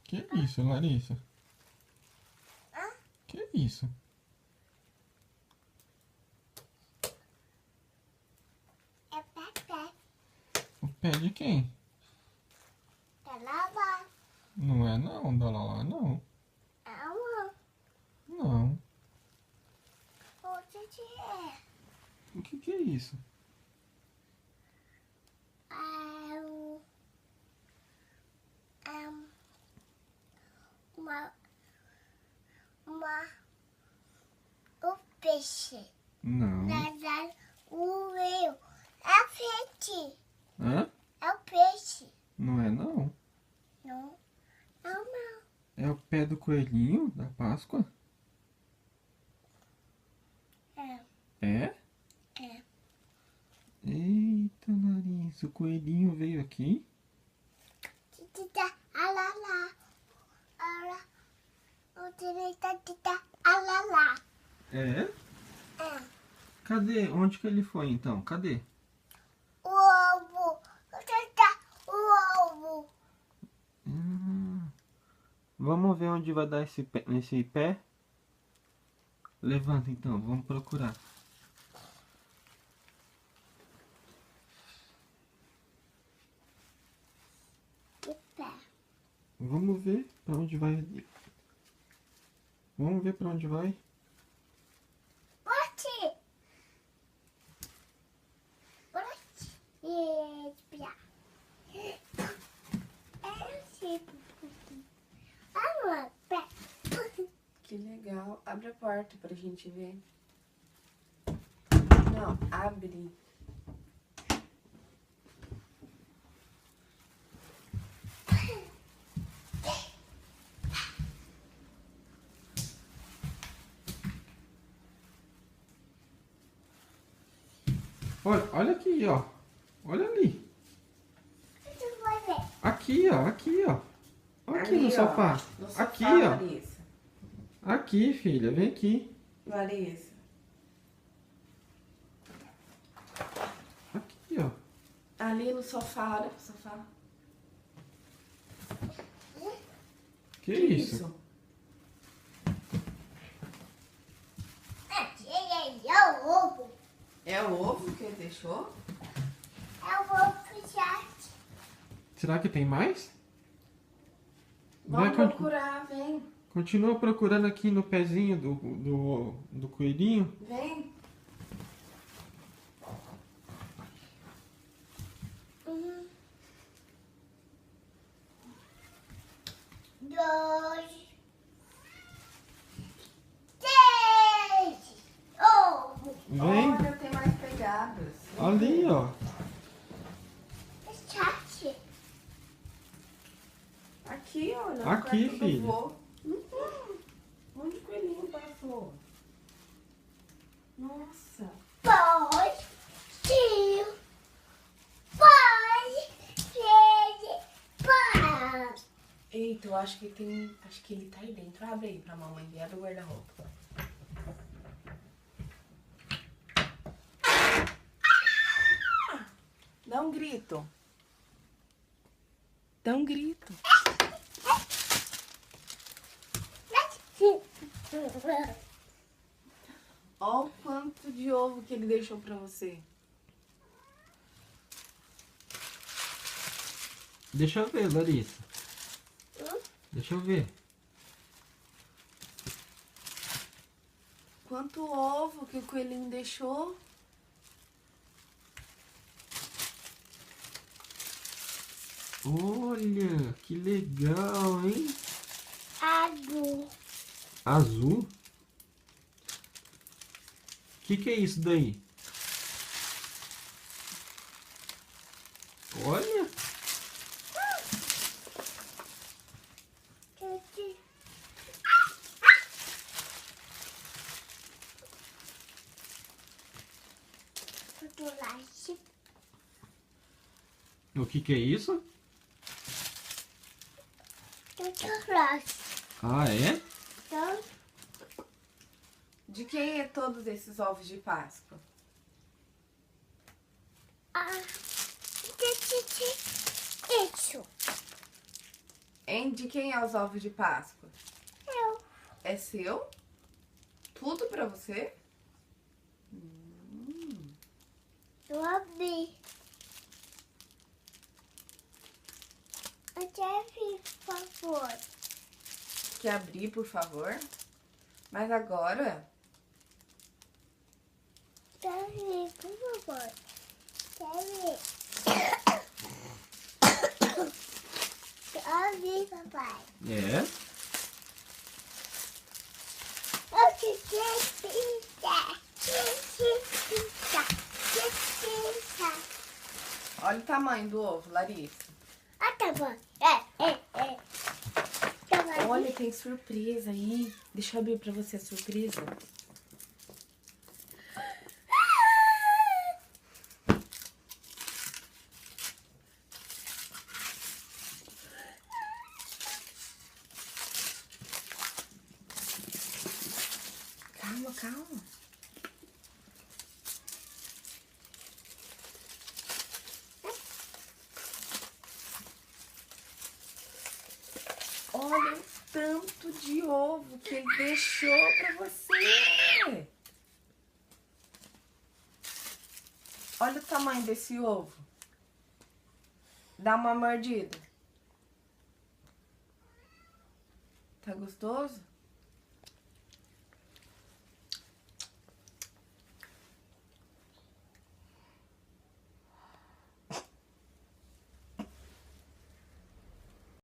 Que isso, Larissa? Hã? Que isso? É Pepe. O pé de quem? Tá lavar. Não é não, da Lala, não. Amor. Não. O que é? O que é isso? É um... É uma... O peixe. Não. Nadar o rio. É peixe. Hã? É o peixe. Não é não. Não. Não, não. É o pé do coelhinho da Páscoa? É. É? É. Eita, Larissa, o coelhinho veio aqui? Tita, alala. Ala. O direita, tita, alala. É? É. Cadê? Onde que ele foi então? Cadê? O ovo. Tita, o ovo. Vamos ver onde vai dar esse pé? Levanta então, vamos procurar. Que pé. Vamos ver pra onde vai. Vamos ver pra onde vai. Bote. Bote. E espia. É assim. Amor, pé. Que legal. Abre a porta pra gente ver. Não, abre. Olha aqui, ó. Olha ali. Você vai ver. Aqui, ó. Aqui, ó. Aqui Ali, no ó, sofá. no sofá, Aqui, ó. Larissa. Aqui, filha. Vem aqui. Larissa. Aqui, ó. Ali no sofá, olha pro sofá. Que isso? Aqui é o ovo. É o ovo que ele deixou? É o ovo já. Será que tem mais? Vamos Vai, procurar, vem. continua procurando aqui no pezinho do coelhinho. Vem. Dois. Três. Ovo. Vem. Olha, tem mais pegadas. Ali, ó. Sete. Aqui, olha. no Aqui, quarto do filha. vô. Onde o coelhinho passou? Nossa. Dois. Cinco. Dois. Três. Quatro. Eita, eu acho que tem. Acho que ele tá aí dentro. Abre aí pra mamãe ver. Abre o guarda-roupa. Dá um grito. Dá um grito. Olha o quanto de ovo que ele deixou pra você. Deixa eu ver, Larissa. Deixa eu ver. Quanto ovo que o coelhinho deixou. Olha, que legal, hein? Azul. Azul? O que é isso daí? Olha. Chocolate. O que é isso? Chocolate. Ah, é? Então, De quem é todos esses ovos de Páscoa? isso. Hein? Hein? De quem é os ovos de Páscoa? Eu. É seu? Tudo pra você? Eu abri. Eu quero, por favor. Quer abrir, por favor? Mas agora... Quero abrir, por favor. Quero abrir, papai. É? Eu quero pizza. Pizza. Pizza. Olha o tamanho do ovo, Larissa. Ah, tá bom. Tá bom. Olha, tem surpresa aí. Deixa eu abrir pra você a surpresa. Calma, calma. Olha o tanto de ovo que ele deixou pra você. Olha o tamanho desse ovo. Dá uma mordida. Tá gostoso?